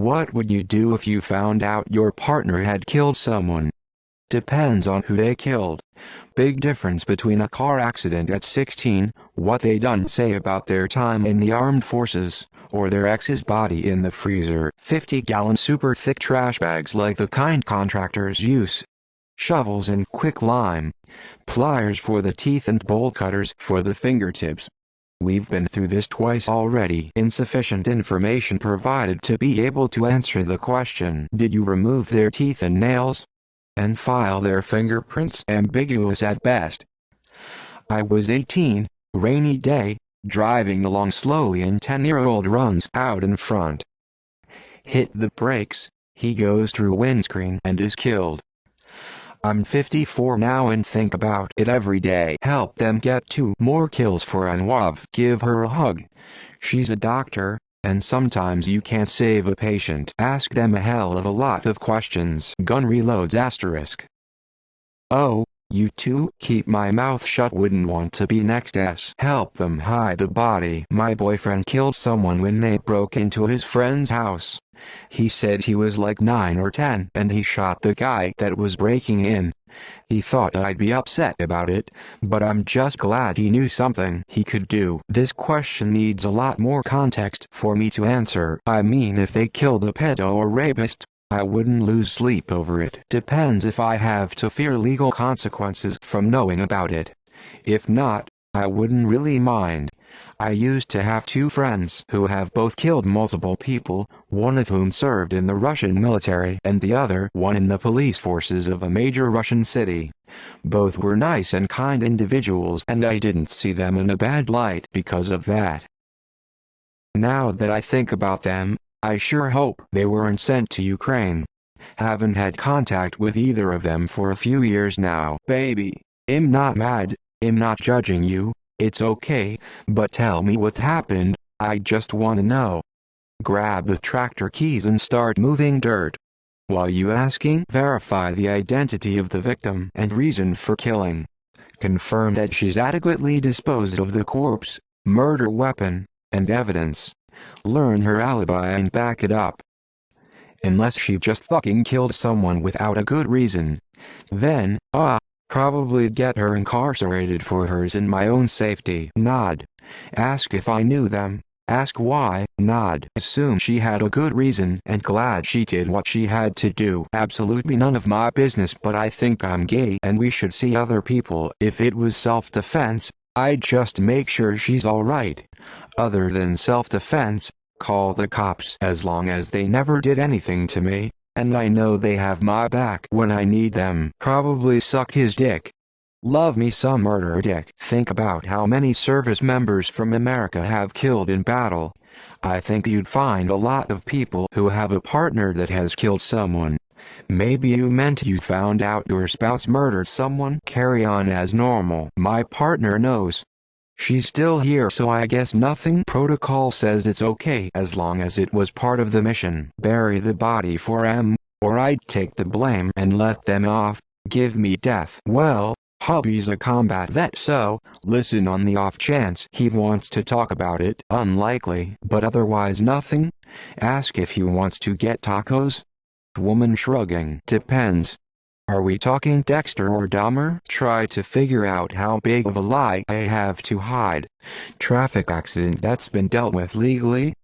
What would you do if you found out your partner had killed someone? Depends on who they killed. Big difference between a car accident at 16, what they done say about their time in the armed forces, or their ex's body in the freezer. 50-gallon super thick trash bags like the kind contractors use. Shovels and quicklime. Pliers for the teeth and bolt cutters for the fingertips. We've been through this twice already. Insufficient information provided to be able to answer the question. Did you remove their teeth and nails? And file their fingerprints? Ambiguous at best. I was 18, rainy day, driving along slowly and 10-year-old runs out in front. Hit the brakes, he goes through windscreen and is killed. I'm 54 now and think about it every day. Help them get 2 more kills for Anwav. Give her a hug. She's a doctor, and sometimes you can't save a patient. Ask them a hell of a lot of questions. Gun reloads asterisk. Oh, you two? Keep my mouth shut. Wouldn't want to be next. S. Help them hide the body. My boyfriend killed someone when they broke into his friend's house. He said he was like 9 or 10 and he shot the guy that was breaking in. He thought I'd be upset about it, but I'm just glad he knew something he could do. This question needs a lot more context for me to answer. I mean, if they killed a pedo or rapist, I wouldn't lose sleep over it. Depends if I have to fear legal consequences from knowing about it. If not, I wouldn't really mind. I used to have 2 friends who have both killed multiple people, one of whom served in the Russian military and the other one in the police forces of a major Russian city. Both were nice and kind individuals and I didn't see them in a bad light because of that. Now that I think about them, I sure hope they weren't sent to Ukraine. Haven't had contact with either of them for a few years now. Baby, I'm not mad, I'm not judging you. It's okay, but tell me what happened, I just wanna know. Grab the tractor keys and start moving dirt. While you asking, verify the identity of the victim and reason for killing. Confirm that she's adequately disposed of the corpse, murder weapon, and evidence. Learn her alibi and back it up. Unless she just fucking killed someone without a good reason. Then, probably get her incarcerated for hers and my own safety. Nod. Ask if I knew them. Ask why. Nod. Assume she had a good reason and glad she did what she had to do. Absolutely none of my business, but I think I'm gay and we should see other people. If it was self-defense, I'd just make sure she's alright. Other than self-defense, call the cops. As long as they never did anything to me, and I know they have my back when I need them. Probably suck his dick. Love me some murder dick. Think about how many service members from America have killed in battle. I think you'd find a lot of people who have a partner that has killed someone. Maybe you meant you found out your spouse murdered someone. Carry on as normal. My partner knows. She's still here, so I guess nothing. Protocol says it's okay as long as it was part of the mission. Bury the body for or I'd take the blame and let them off. Give me death. Well, hubby's a combat vet, so listen on the off chance he wants to talk about it. Unlikely, but otherwise nothing. Ask if he wants to get tacos. Woman shrugging. Depends. Are we talking Dexter or Dahmer? Try to figure out how big of a lie I have to hide. Traffic accident that's been dealt with legally?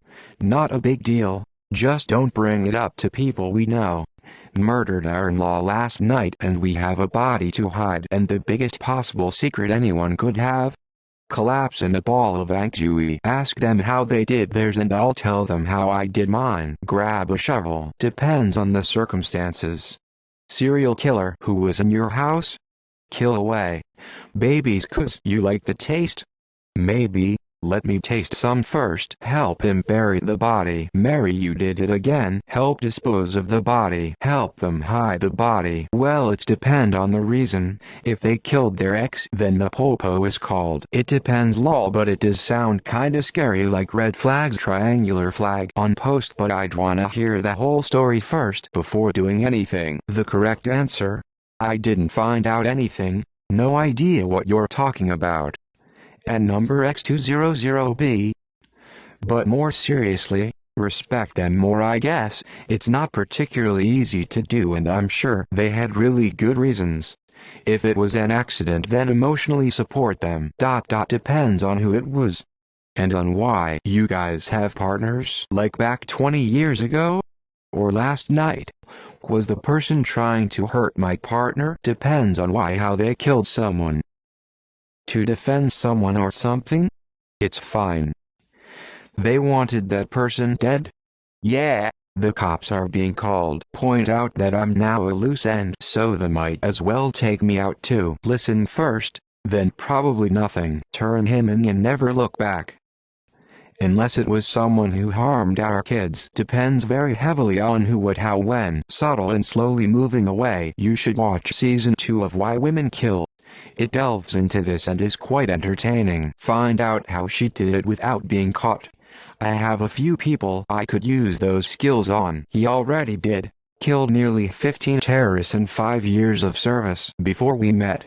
Not a big deal, just don't bring it up to people we know. Murdered our in-law last night and we have a body to hide and the biggest possible secret anyone could have? Collapse in a ball of anxiety. Ask them how they did theirs and I'll tell them how I did mine. Grab a shovel. Depends on the circumstances. Serial killer who was in your house? Kill away. Babies 'cause you like the taste? Maybe. Let me taste some first. Help him bury the body. Mary, you did it again. Help dispose of the body. Help them hide the body. Well, it's depend on the reason. If they killed their ex, then the popo is called. It depends lol, but it does sound kinda scary, like red flags, triangular flag on post, but I'd wanna hear the whole story first before doing anything. The correct answer? I didn't find out anything. No idea what you're talking about. And number X200B. But more seriously, respect them more. I guess it's not particularly easy to do, and I'm sure they had really good reasons. If it was an accident, then emotionally support them. Depends on who it was. And on why. You guys have partners like back 20 years ago? Or last night? Was the person trying to hurt my partner? Depends on why. How they killed someone. To defend someone or something? It's fine. They wanted that person dead? Yeah, the cops are being called. Point out that I'm now a loose end, so they might as well take me out too. Listen first, then probably nothing. Turn him in and never look back. Unless it was someone who harmed our kids. Depends very heavily on who, what, how, when. Subtle and slowly moving away. You should watch season 2 of Why Women Kill. It delves into this and is quite entertaining. Find out how she did it without being caught. I have a few people I could use those skills on. He already did. Killed nearly 15 terrorists in 5 years of service. Before we met,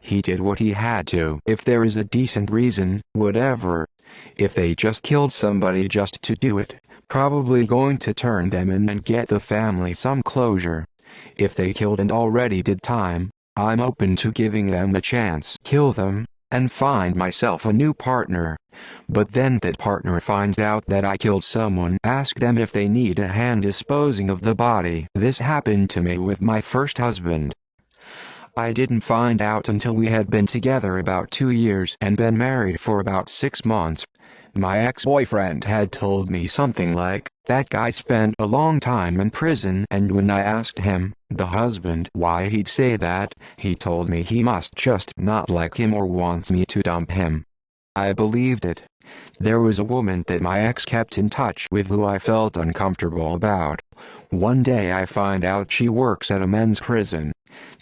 he did what he had to. If there is a decent reason, whatever. If they just killed somebody just to do it, probably going to turn them in and get the family some closure. If they killed and already did time, I'm open to giving them a chance. Kill them, and find myself a new partner. But then that partner finds out that I killed someone. Ask them if they need a hand disposing of the body. This happened to me with my first husband. I didn't find out until we had been together about 2 years and been married for about 6 months. My ex-boyfriend had told me something like, that guy spent a long time in prison, and when I asked him, the husband, why he'd say that, he told me he must just not like him or wants me to dump him. I believed it. There was a woman that my ex kept in touch with who I felt uncomfortable about. One day I find out she works at a men's prison.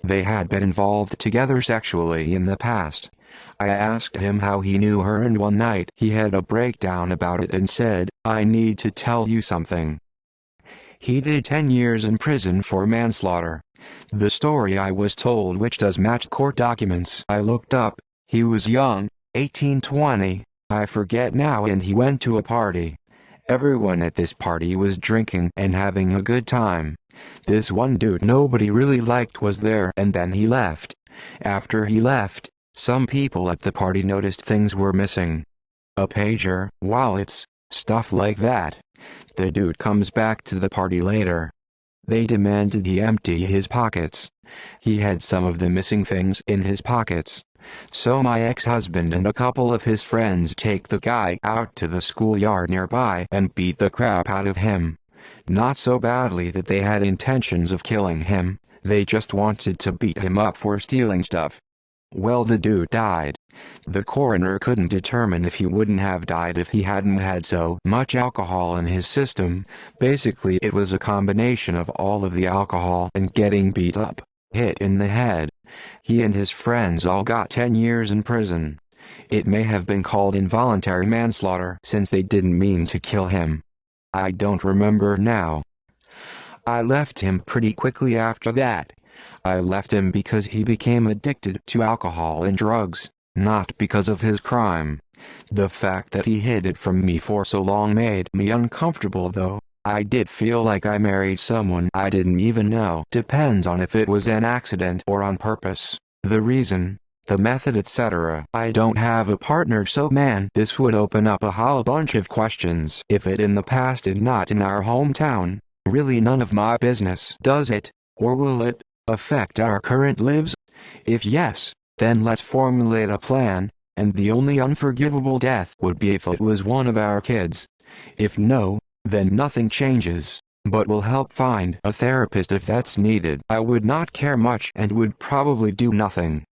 They had been involved together sexually in the past. I asked him how he knew her, and one night he had a breakdown about it and said, I need to tell you something. He did 10 years in prison for manslaughter. The story I was told, which does match court documents. I looked up, he was young, 18-20, I forget now, and he went to a party. Everyone at this party was drinking and having a good time. This one dude nobody really liked was there, and then he left. After he left, some people at the party noticed things were missing. A pager, wallets, stuff like that. The dude comes back to the party later. They demanded he empty his pockets. He had some of the missing things in his pockets. So my ex-husband and a couple of his friends take the guy out to the schoolyard nearby and beat the crap out of him. Not so badly that they had intentions of killing him, they just wanted to beat him up for stealing stuff. Well, the dude died. The coroner couldn't determine if he wouldn't have died if he hadn't had so much alcohol in his system. Basically, it was a combination of all of the alcohol and getting beat up, hit in the head. He and his friends all got 10 years in prison. It may have been called involuntary manslaughter since they didn't mean to kill him. I don't remember now. I left him pretty quickly after that. I left him because he became addicted to alcohol and drugs, not because of his crime. The fact that he hid it from me for so long made me uncomfortable, though. I did feel like I married someone I didn't even know. Depends on if it was an accident or on purpose, the reason, the method, etc. I don't have a partner, so man, this would open up a whole bunch of questions. If it in the past and not in our hometown, really none of my business. Does it, or will it, affect our current lives? If yes, then let's formulate a plan, and the only unforgivable death would be if it was one of our kids. If no, then nothing changes, but we'll help find a therapist if that's needed. I would not care much and would probably do nothing.